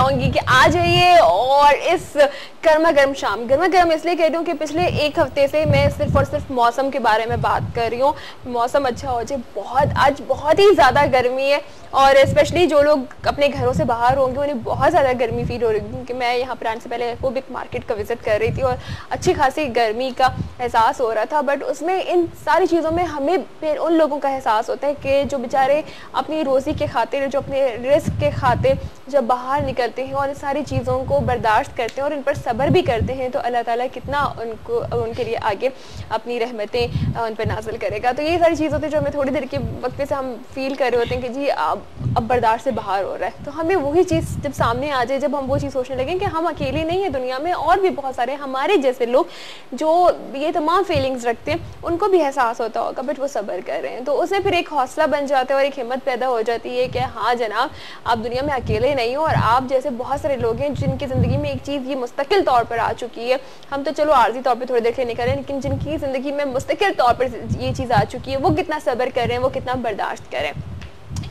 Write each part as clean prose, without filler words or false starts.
चाहूंगी कि आ जाइए और इस गर्मा गर्म शाम, गर्मा गर्म इसलिए कह रही हूँ कि पिछले एक हफ्ते से मैं सिर्फ और सिर्फ मौसम के बारे में बात कर रही हूँ। मौसम अच्छा हो जाए, आज बहुत ही ज़्यादा गर्मी है और स्पेशली जो लोग अपने घरों से बाहर होंगे उन्हें बहुत ज़्यादा गर्मी फील हो रही है, क्योंकि मैं यहाँ पर आने से पहले वो बिग मार्केट का विजिट कर रही थी और अच्छी खासी गर्मी का एहसास हो रहा था। बट उसमें इन सारी चीज़ों में हमें फिर उन लोगों का एहसास होता है कि जो बेचारे अपनी रोज़ी के खातिर, जो अपने रिस्क के खातिर जब बाहर निकलते हैं और इन सारी चीज़ों को बर्दाश्त करते हैं और इन पर सब्र भी करते हैं, तो अल्लाह ताला कितना उनके लिए आगे अपनी रहमतें उन पर नाजिल करेगा। तो ये सारी चीज़ होती है जो हमें थोड़ी देर के वक्त से हम फील कर रहे होते हैं कि जी अब बर्दाश्त से बाहर हो रहा है। तो हमें वही चीज़ जब सामने आ जाए, जब हम वो चीज़ सोचने लगें कि हम अकेले नहीं हैं दुनिया में, और भी बहुत सारे हमारे जैसे लोग जो ये तमाम फीलिंग्स रखते हैं, उनको भी एहसास होता होगा, बट वो सब्र कर रहे हैं। तो उससे फिर एक हौसला बन जाता है और एक हिम्मत पैदा हो जाती है कि हाँ जनाब, आप दुनिया में अकेले नहीं हो और आप जैसे बहुत सारे लोग हैं जिनकी ज़िंदगी में एक चीज़ ये मुस्तकिल तौर पर आ चुकी है। हम तो चलो आर्जी तौर पर थोड़ी देर के लिए निकल रहे हैं, लेकिन जिनकी ज़िंदगी में मुस्तकिल तौर पर ये चीज़ आ चुकी है, वो कितना सब्र कर रहे हैं, वो कितना बर्दाश्त करें।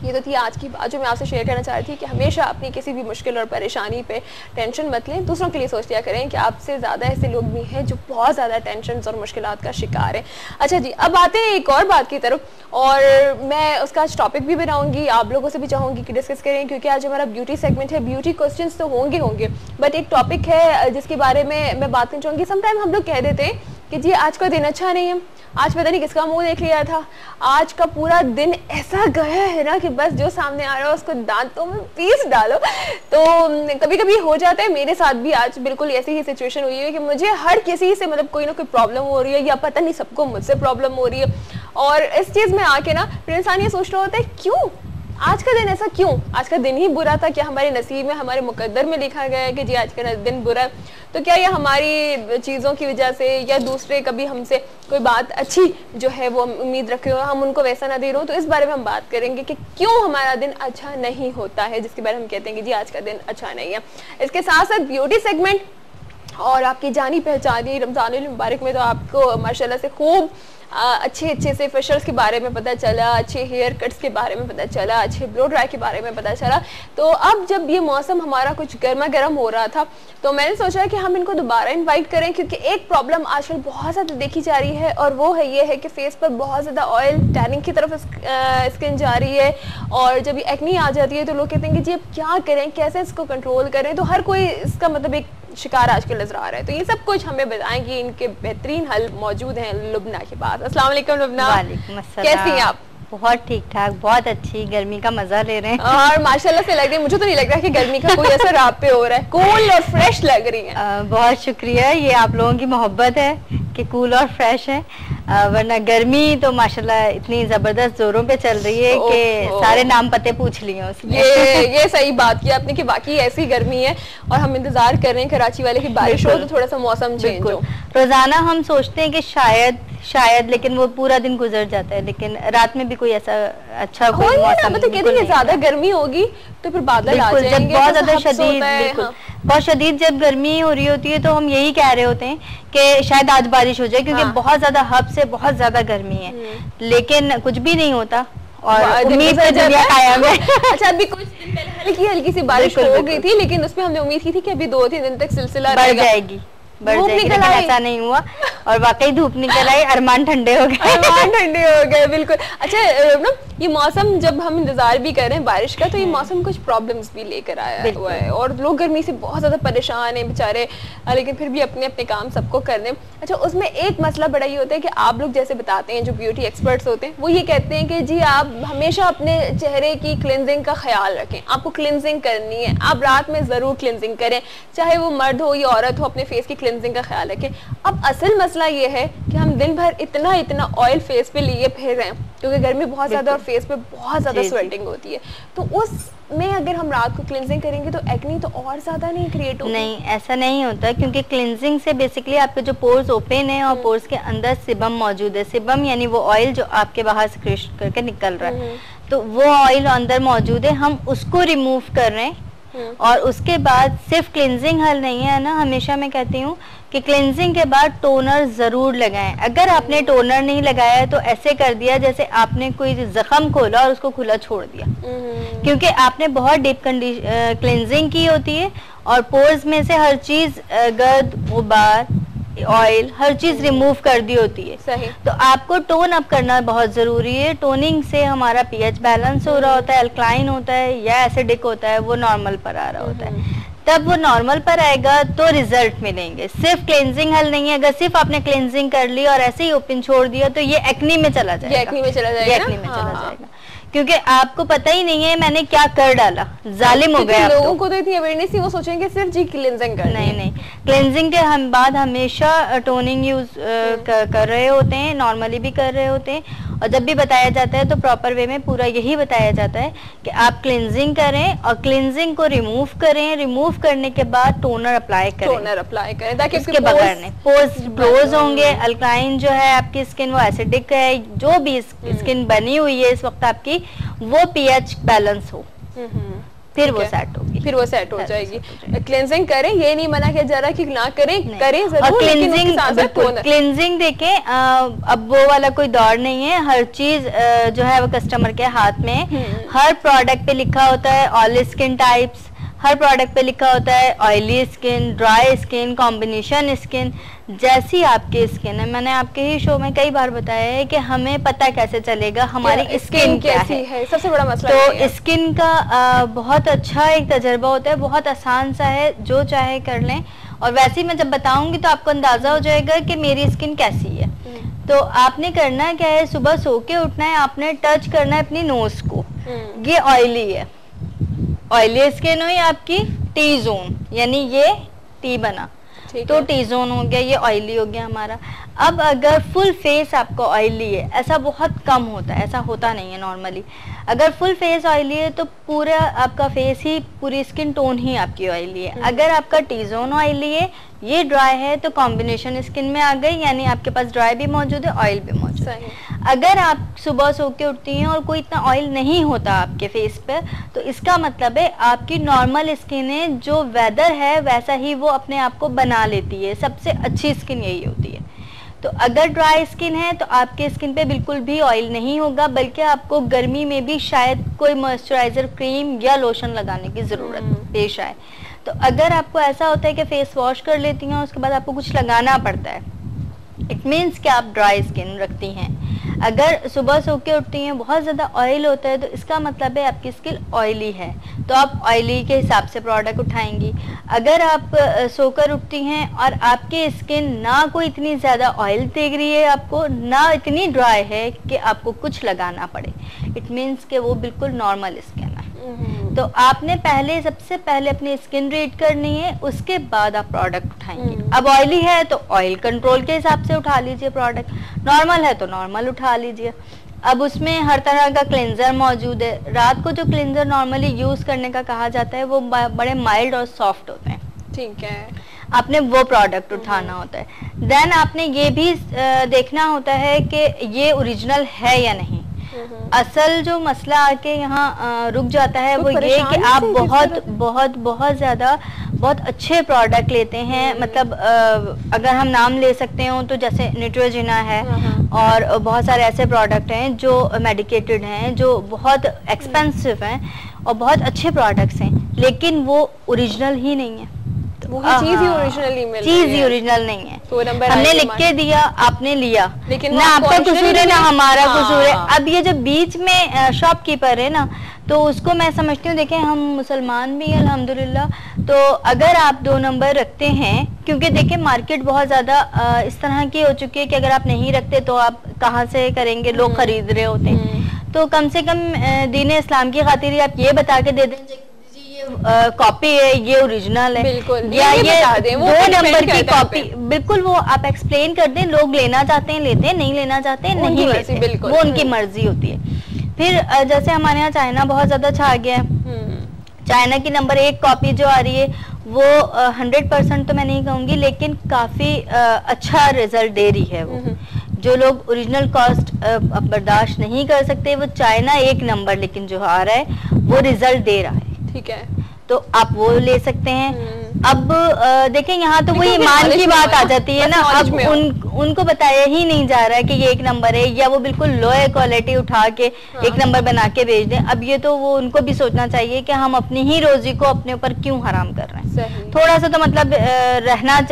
ये तो थी आज की बात जो मैं आपसे शेयर करना चाह रही थी कि हमेशा अपनी किसी भी मुश्किल और परेशानी पे टेंशन मत लें, दूसरों के लिए सोच लिया करें कि आपसे ज़्यादा ऐसे लोग भी हैं जो बहुत ज़्यादा टेंशन और मुश्किलात का शिकार हैं। अच्छा जी, अब आते हैं एक और बात की तरफ, और मैं उसका आज टॉपिक भी बनाऊंगी, आप लोगों से भी चाहूँगी कि डिस्कस करें, क्योंकि आज हमारा ब्यूटी सेगमेंट है। ब्यूटी क्वेश्चन तो होंगे, बट एक टॉपिक है जिसके बारे में मैं बात करना चाहूँगी। समटाइम हम लोग कह देते हैं कि जी आज का दिन अच्छा नहीं है, आज पता नहीं किसका मुंह देख लिया था, आज का पूरा दिन ऐसा गया है ना कि बस जो सामने आ रहा है उसको दांतों में पीस डालो। तो कभी कभी हो जाता है, मेरे साथ भी आज बिल्कुल ऐसी ही सिचुएशन हुई है कि मुझे हर किसी से मतलब कोई ना कोई प्रॉब्लम हो रही है, या पता नहीं सबको मुझसे प्रॉब्लम हो रही है। और इस चीज़ में आके ना फिर इंसान ये सोच रहा होता है क्यों आज का दिन ऐसा, क्यों आज का दिन ही बुरा था, क्या हमारे नसीब में, हमारे मुकद्दर में लिखा गया है कि जी आज का दिन बुरा है? तो क्या ये हमारी चीज़ों की वजह से, या दूसरे कभी हमसे कोई बात अच्छी जो है वो उम्मीद रखे हो, हम उनको वैसा ना दे रहे हो? तो इस बारे में हम बात करेंगे कि क्यों हमारा दिन अच्छा नहीं होता है, जिसके बारे में हम कहते हैं कि जी आज का दिन अच्छा नहीं है। इसके साथ साथ ब्यूटी सेगमेंट और आपकी जानी पहचानी रमज़ानुल मुबारक में तो आपको माशाल्लाह से खूब अच्छे से फेशियल्स के बारे में पता चला, अच्छे हेयर कट्स के बारे में पता चला, अच्छे ब्लो ड्राई के बारे में पता चला। तो अब जब ये मौसम हमारा कुछ गर्मा गर्म हो रहा था, तो मैंने सोचा कि हम इनको दोबारा इनवाइट करें, क्योंकि एक प्रॉब्लम आजकल बहुत ज़्यादा देखी जा रही है, और वो है ये है कि फेस पर बहुत ज़्यादा ऑयल टैनिंग की तरफ स्किन जा रही है, और जब ये एक्नी आ जाती है तो लोग कहते हैं कि जी अब क्या करें, कैसे इसको कंट्रोल करें। तो हर कोई इसका मतलब एक शिकार आजकल नजर आ रहा है। तो ये सब कुछ हमें बताएंगे, इनके बेहतरीन हल मौजूद हैं लुबना के पास। अस्सलाम वालेकुम लुबना। वालेकुम अस्सलाम। कैसी हैं आप? बहुत ठीक ठाक, बहुत अच्छी, गर्मी का मजा ले रहे हैं। और माशाल्लाह से लग रही है, मुझे तो नहीं लग रहा है कि गर्मी का कोई असर आप पे हो रहा है, कूल और फ्रेश लग रही है। बहुत शुक्रिया, ये आप लोगों की मोहब्बत है कि कूल और फ्रेश है, वरना गर्मी तो माशाल्लाह इतनी जबरदस्त जोरों पे चल रही है कि सारे नाम पते पूछ लिए उसमें। ये सही बात की आपने कि वाकई ऐसी गर्मी है, और हम इंतजार कर रहे हैं कराची वाले की बारिश हो तो थोड़ा सा मौसम चेंज हो। रोजाना हम सोचते हैं कि शायद लेकिन वो पूरा दिन गुजर जाता है, लेकिन रात में भी कोई ऐसा अच्छा कोई मौसम तो कहते हैं ज्यादा गर्मी होगी तो फिर बादल आ जाएंगे, बहुत ज्यादा शदीद, बिल्कुल बहुत शदीद जब गर्मी हो रही होती है तो हम यही कह रहे होते हैं कि शायद आज बारिश हो जाए, क्योंकि बहुत ज्यादा हद से बहुत ज्यादा गर्मी है, लेकिन कुछ भी नहीं होता और उम्मीद से दुनिया कायम है। अच्छा, अभी कुछ दिन पहले हल्की सी बारिश हो गई थी, लेकिन उसमें हमने उम्मीद की थी कि अभी 2-3 दिन तक सिलसिला बढ़ जाएगी, लेकिन ऐसा नहीं हुआ, और वाकई धूप निकल आई, अरमान ठंडे हो गए। बिल्कुल। अच्छा ना, ये मौसम जब हम इंतजार भी कर रहे हैं बारिश का, तो ये मौसम कुछ प्रॉब्लम्स भी लेकर आया हुआ है, और लोग गर्मी से बहुत ज़्यादा परेशान हैं बेचारे, लेकिन फिर भी अपने अपने काम सबको करने। अच्छा, उसमें एक मसला बड़ा ये होता है कि आप लोग जैसे बताते हैं, जो ब्यूटी एक्सपर्ट्स होते हैं, वो ये कहते हैं कि जी आप हमेशा अपने चेहरे की क्लिनजिंग का ख्याल रखें, आपको क्लिनजिंग करनी है, आप रात में ज़रूर क्लिनजिंग करें, चाहे वो मर्द हो या औरत हो, अपने फेस की क्लिनजिंग का ख्याल रखें। अब असल मसला ये है कि हम दिन भर इतना ऑयल फेस पे लिए फिर रहे हैं, क्योंकि गर्मी बहुत ज़्यादा और फेस पे बहुत ज़्यादा स्वेटिंग होती है, तो उसमें अगर हम रात को क्लिनजिंग करेंगे तो एक्नी तो और ज़्यादा नहीं क्रिएट होगी? नहीं, ऐसा नहीं होता, क्योंकि क्लिनजिंग से बेसिकली आपके जो पोर्स ओपन है और पोर्स के अंदर सिबम मौजूद है। सिबम यानी वो ऑयल जो आपके बाहर सिक्रेट करके निकल रहा है, तो वो ऑयल अंदर मौजूद है, हम उसको रिमूव कर रहे हैं। और उसके बाद सिर्फ क्लिनजिंग हल नहीं है ना, हमेशा मैं कहती हूँ कि क्लेंजिंग के बाद टोनर जरूर लगाएं। अगर आपने टोनर नहीं लगाया तो ऐसे कर दिया जैसे आपने कोई जख्म खोला और उसको खुला छोड़ दिया, क्योंकि आपने बहुत डीप क्लेंजिंग की होती है और पोर्स में से हर चीज, गर्द, गुबार, ऑयल, हर चीज रिमूव कर दी होती है। सही। तो आपको टोन अप करना बहुत जरूरी है। टोनिंग से हमारा पीएच बैलेंस हो रहा होता है, अल्कलाइन होता है या एसिडिक होता है, वो नॉर्मल पर आ रहा होता है। तब वो नॉर्मल पर आएगा तो रिजल्ट मिलेंगे। सिर्फ क्लेंजिंग हल नहीं है। अगर सिर्फ आपने क्लेंजिंग कर ली और ऐसे ही ओपन छोड़ दिया तो ये एक्नी में चला जाएगा, एक्नी में चला जाएगा, एक्नी में चला जाएगा, क्योंकि आपको पता ही नहीं है मैंने क्या कर डाला, जालिम हो गया। लोगों को तो इतनी अवेयरनेस नहीं, वो सोचेंगे सिर्फ जी क्लेंजिंग करनी है। नहीं, क्लेंजिंग के हम बाद हमेशा टोनिंग यूज कर रहे होते हैं, नॉर्मली भी कर रहे होते हैं। और जब भी बताया जाता है तो प्रॉपर वे में पूरा यही बताया जाता है कि आप क्लेंजिंग करें और क्लेंजिंग को रिमूव करें। रिमूव करने के बाद टोनर अप्लाई करें, ताकि इसके बगैर नहीं पोर्स क्लोज होंगे। अल्कलाइन जो है आपकी स्किन वो एसिडिक है, जो भी स्किन बनी हुई है इस वक्त आपकी, वो पीएच बैलेंस हो, फिर वो सेट होगी, फिर वो सेट हो जाएगी। क्लेंजिंग करें, ये नहीं मना किया जा रहा कि ना करें, करें जरूर। और क्लेंजिंग देखें, अब वो वाला कोई दौर नहीं है। हर चीज जो है वो कस्टमर के हाथ में। हर प्रोडक्ट पे लिखा होता है ऑयल स्किन टाइप्स, हर प्रोडक्ट पे लिखा होता है oily skin, dry skin, combination skin, जैसी आपकी स्किन है। मैंने आपके ही शो में कई बार बताया है कि हमें पता कैसे चलेगा हमारी स्किन कैसी है, सबसे बड़ा मसला तो स्किन का बहुत अच्छा एक तजर्बा होता है, बहुत आसान सा है, जो चाहे कर लें। और वैसे ही मैं जब बताऊंगी तो आपको अंदाजा हो जाएगा कि मेरी स्किन कैसी है। तो आपने करना क्या है, सुबह सो के उठना है, आपने टच करना है अपनी नोज को। ये ऑयली है, ऑयली स्किन हुई आपकी टी जोन, यानी ये टी बना तो टी जोन हो गया, ये ऑयली हो गया हमारा। अब अगर फुल फेस आपका ऑयली है, ऐसा बहुत कम होता है, ऐसा होता नहीं है नॉर्मली। अगर फुल फेस ऑयली है तो पूरा आपका फेस ही, पूरी स्किन टोन ही आपकी ऑयली है। अगर आपका टी जोन ऑयली है, ये ड्राई है, तो कॉम्बिनेशन स्किन में आ गई, यानी आपके पास ड्राई भी मौजूद है, ऑयल भी मौजूद है। अगर आप सुबह सो के उठती हैं और कोई इतना ऑयल नहीं होता आपके फेस पे, तो इसका मतलब है आपकी नॉर्मल स्किन है, जो वेदर है वैसा ही वो अपने आप को बना लेती है। सबसे अच्छी स्किन यही होती है। तो अगर ड्राई स्किन है तो आपके स्किन पे बिल्कुल भी ऑयल नहीं होगा, बल्कि आपको गर्मी में भी शायद कोई मॉइस्चराइजर क्रीम या लोशन लगाने की जरूरत पेश आए। तो अगर आपको ऐसा होता है कि फेस वॉश कर लेती हैं उसके बाद आपको कुछ लगाना पड़ता है, इट मीन्स कि आप ड्राई स्किन रखती हैं। अगर सुबह सो के उठती हैं बहुत ज़्यादा ऑयल होता है तो इसका मतलब है आपकी स्किन ऑयली है, तो आप ऑयली के हिसाब से प्रोडक्ट उठाएंगी। अगर आप सोकर उठती हैं और आपकी स्किन ना कोई इतनी ज़्यादा ऑयल देख रही है आपको, ना इतनी ड्राई है कि आपको कुछ लगाना पड़े, इट मीन्स कि वो बिल्कुल नॉर्मल स्किन है। तो आपने सबसे पहले अपनी स्किन रीड करनी है, उसके बाद आप प्रोडक्ट उठाएंगे। अब ऑयली है तो ऑयल कंट्रोल के हिसाब से उठा लीजिए प्रोडक्ट, नॉर्मल है तो नॉर्मल उठा लीजिए। अब उसमें हर तरह का क्लेंजर मौजूद है। रात को जो क्लेंजर नॉर्मली यूज करने का कहा जाता है वो बड़े माइल्ड और सॉफ्ट होते हैं, ठीक है, आपने वो प्रोडक्ट उठाना होता है। देन आपने ये भी देखना होता है कि ये ओरिजिनल है या नहीं। असल जो मसला आके यहाँ रुक जाता है वो ये कि आप बहुत ज्यादा बहुत अच्छे प्रोडक्ट लेते हैं, मतलब अगर हम नाम ले सकते हो तो जैसे न्यूट्रोजिना है और बहुत सारे ऐसे प्रोडक्ट हैं जो मेडिकेटेड हैं, जो बहुत एक्सपेंसिव हैं और बहुत अच्छे प्रोडक्ट्स हैं, लेकिन वो ओरिजिनल ही नहीं है। चीज ही ओरिजिनल नहीं है, तो हमने लिख के दिया, आपने लिया, लेकिन ना आपका कसूर है ना हमारा कसूर है। अब ये जो बीच में शॉपकीपर है ना, तो उसको मैं समझती हूँ, देखें हम मुसलमान भी हैं अल्हम्दुलिल्लाह, तो अगर आप 2 नंबर रखते हैं, क्योंकि देखें मार्केट बहुत ज्यादा इस तरह की हो चुकी है कि अगर आप नहीं रखते तो आप कहाँ से करेंगे, लोग खरीद रहे होते हैं। तो कम से कम दीन इस्लाम की खातिर आप ये बता के दे दें कॉपी है, ये ओरिजिनल है, बिल्कुल, या ये 2 नंबर की कॉपी, बिल्कुल वो आप एक्सप्लेन कर दें। लोग लेना चाहते हैं लेते हैं, नहीं लेना चाहते हैं नहीं लेते, वो उनकी मर्जी होती है। फिर जैसे हमारे यहाँ चाइना बहुत ज्यादा छा गया है, चाइना की नंबर 1 कॉपी जो आ रही है वो 100% तो मैं नहीं कहूँगी, लेकिन काफी अच्छा रिजल्ट दे रही है। वो जो लोग ओरिजिनल कॉस्ट बर्दाश्त नहीं कर सकते, वो चाइना 1 नंबर लेकिन जो आ रहा है वो रिजल्ट दे रहा है, ठीक है, तो आप वो ले सकते हैं। अब देखें यहाँ तो वही ईमान की बात आ जाती है ना। अब उनको बताया ही नहीं जा रहा है कि ये एक नंबर है, या वो बिल्कुल लो क्वालिटी उठा के एक नंबर बना के भेज दें। अब ये तो वो उनको भी सोचना चाहिए कि हम अपनी ही रोजी को अपने ऊपर क्यों हराम कर रहे हैं। थोड़ा सा तो मतलब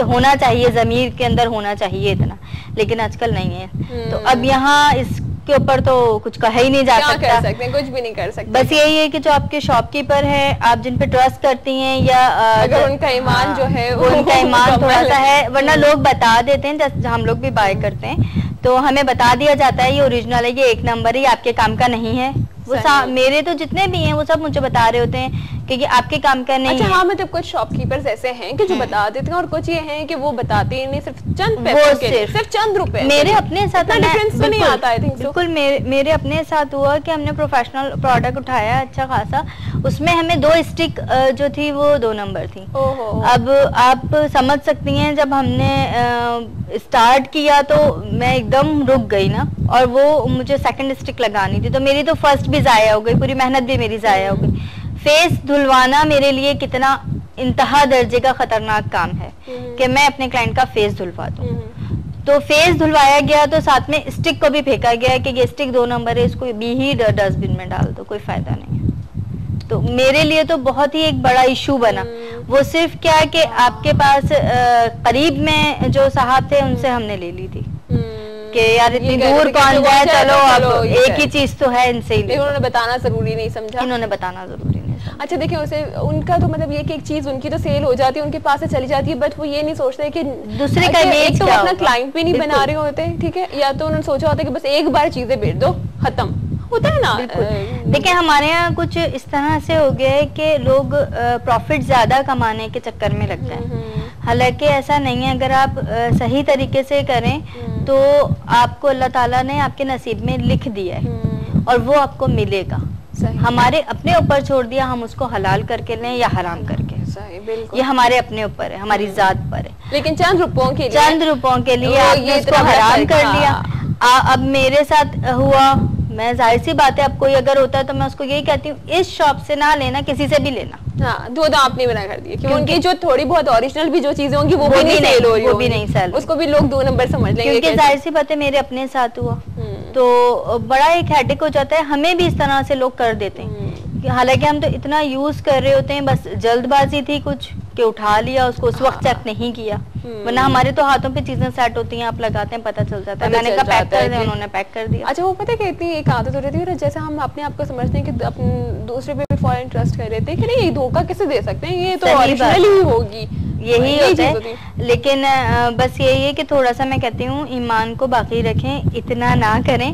होना चाहिए, जमीर के अंदर होना चाहिए इतना, लेकिन आजकल नहीं है। तो अब यहाँ इस के ऊपर तो कुछ कहा ही नहीं जा सकता। क्या कर सकते हैं, कुछ भी नहीं कर सकते। बस यही है कि जो आपके शॉपकीपर है, आप जिन पे ट्रस्ट करती हैं, या अगर उनका ईमान जो है उनका ईमान थोड़ा सा है, वरना लोग बता देते हैं, जैसे हम लोग भी बाय करते हैं तो हमें बता दिया जाता है ये ओरिजिनल है, ये एक नंबर है, ये आपके काम का नहीं है। वो मेरे तो जितने भी हैं वो सब मुझे बता रहे होते हैं कि आपके काम का नहीं है। हाँ, मतलब कुछ शॉपकीपर्स ऐसे हैं कि जो बता देते हैं, और कुछ ये हैं कि वो बताते ही नहीं, सिर्फ चंद पैसों के लिए, सिर्फ चंद रुपए। मेरे अपने साथ डिफरेंस तो नहीं आता, आई थिंक बिल्कुल मेरे अपने साथ हुआ कि हमने प्रोफेशनल प्रोडक्ट उठाया अच्छा खासा, उसमें हमें 2 स्टिक जो थी वो 2 नंबर थी। अब आप समझ सकती हैं, जब हमने स्टार्ट किया तो मैं एकदम रुक गई ना, और वो मुझे सेकंड स्टिक लगानी थी, तो मेरी तो फर्स्ट भी जाया हो गई, पूरी मेहनत भी मेरी जाया हो गई। फेस धुलवाना मेरे लिए कितना इंतहा दर्जे का खतरनाक काम है कि मैं अपने क्लाइंट का फेस धुलवा दूं। तो फेस धुलवाया गया तो साथ में स्टिक को भी फेंका गया कि ये स्टिक 2 नंबर है, इसको भी ही डस्टबिन में डाल दो, कोई फायदा नहीं है। तो मेरे लिए तो बहुत ही एक बड़ा इशू बना। वो सिर्फ क्या कि आपके पास करीब में जो साहब थे उनसे हमने ले ली थी कि यार इतनी दूर कौन जाए, चलो अब एक ही चीज तो है, इनसे ही। उन्होंने बताना जरूरी नहीं समझा। इन्होंने बताना जरूरी नहीं समझा। अच्छा देखिए, उसे उनका तो मतलब ये कि एक चीज उनकी तो सेल हो जाती है, उनके पास से चली जाती है, बट वो ये नहीं सोचते कि दूसरे का इमेज, तो अपना क्लाइंट भी नहीं बना रहे होते, ठीक है, या तो उन्होंने सोचा होता है कि बस एक बार चीजें बेच दो, खत्म होता है ना। देखिए हमारे यहाँ कुछ इस तरह से हो गया है कि लोग प्रॉफिट ज्यादा कमाने के चक्कर में लग गए। हालांकि ऐसा नहीं है, अगर आप सही तरीके से करें तो आपको अल्लाह ताला ने आपके नसीब में लिख दिया है और वो आपको मिलेगा। हमारे अपने ऊपर छोड़ दिया, हम उसको हलाल करके लें या हराम करके। सही, बिल्कुल। ये हमारे अपने ऊपर है, हमारी जात पर है। लेकिन चंद रुपयों के लिए आपने इसको हराम कर लिया। अब मेरे साथ हुआ, मैं जाहिर सी बात है, अब कोई अगर होता है तो मैं उसको यही कहती हूँ, इस शॉप से ना लेना, किसी से भी लेना। हाँ, 2 दाम आपने बना कर दिए क्योंकि उनकी जो थोड़ी बहुत ओरिजिनल भी जो चीजें होंगी वो भी नहीं सेल हो रही, वो भी नहीं सेल, उसको भी लोग 2 नंबर समझ लेंगे। क्योंकि जाहिर सी बात है मेरे अपने साथ हुआ, तो बड़ा एक हेडेक हो जाता है। हमें भी इस तरह से लोग कर देते हैं, हालांकि हम तो इतना यूज कर रहे होते हैं, बस जल्दबाजी थी कुछ कि उठा लिया उसको, उस वक्त चेक नहीं किया, वरना हमारे तो हाथों पे चीजें सेट होती हैं, आप लगाते हैं पता चल जाता है। मैंने कहा पैक कर दिया, उन्होंने पैक कर दिया। अच्छा, वो पता है कि इतनी एक आदत हो रही थी, जैसे हम अपने आप को समझते हैं कि अपने दूसरे पे भी फॉरेन ट्रस्ट कर रहे थे कि नहीं, ये धोखा कैसे दे सकते हैं, ये तो ओरिजिनल ही होगी, यही होता है। लेकिन बस यही है कि थोड़ा सा मैं कहती हूँ ईमान को बाकी रखें, इतना ना करें।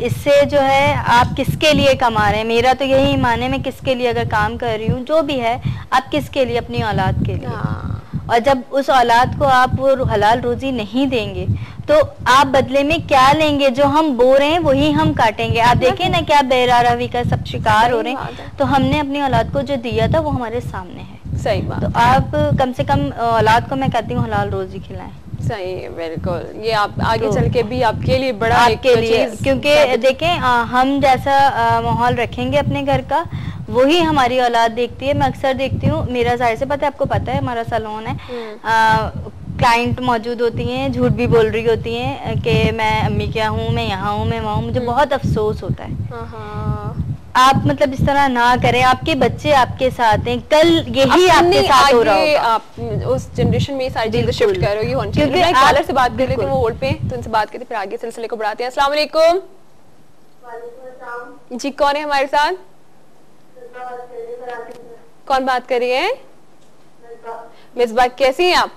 इससे जो है आप किसके लिए कमा रहे हैं, मेरा तो यही ईमान है, मैं किसके लिए अगर काम कर रही हूँ, जो भी है, आप किसके लिए, अपनी औलाद के लिए। और जब उस औलाद को आप वो हलाल रोजी नहीं देंगे तो आप बदले में क्या लेंगे? जो हम बो रहे हैं वही हम काटेंगे। आप देखें ना क्या बेरारवी का सब शिकार हो रहे हैं, तो हमने अपनी औलाद को जो दिया था वो हमारे सामने है। सही बात। तो आप कम से कम औलाद को मैं कहती हूँ हलाल रोजी खिलाएं। सही है, बिल्कुल। ये आप आगे चल के भी आपके लिए बड़ा आपके लिए, क्योंकि देखें हम जैसा माहौल रखेंगे अपने घर का वही हमारी औलाद देखती है। मैं अक्सर देखती हूँ, मेरा जाहिर से पता है, आपको पता है हमारा सैलून है, क्लाइंट मौजूद होती हैं, झूठ भी बोल रही होती हैं कि मैं अम्मी क्या हूँ, मैं यहाँ हूँ, मैं वहाँ हूँ। मुझे बहुत अफसोस होता है। आप मतलब इस तरह ना करें, आपके बच्चे आपके साथ हैं, कल यही आपके साथ हो रहा होगा। आप उस जनरेशन में सारी चीजें शिफ्ट कर रही हो। क्योंकि मैं कॉलर से बात कर रही थी, वो होल्ड पे, तो उनसे बात करते फिर आगे सिलसिले को बढ़ाते हैं। अस्सलाम वालेकुम जी, कौन है हमारे साथ? कौन बात कर रही है? मिसबा, कैसी हैं आप?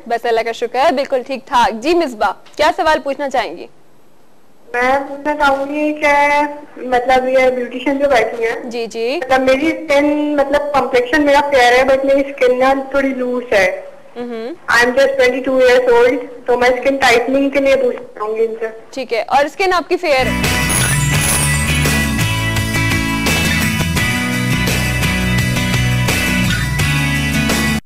बस अल्लाह का शुक्र है, बिल्कुल ठीक ठाक। जी मिसबा, क्या सवाल पूछना चाहेंगी? मैं पूछना चाहूंगी कि मतलब ये ब्यूटिशियन जो बैठी है, जी जी, मतलब मेरी स्किन, मतलब कॉम्प्लेक्शन मेरा फेयर है बट मेरी स्किन ना थोड़ी लूज है। I am just 22 years old, तो मैं स्किन टाइटनिंग के लिए पूछना चाहूंगी इनसे। ठीक है, और स्किन आपकी फेयर है?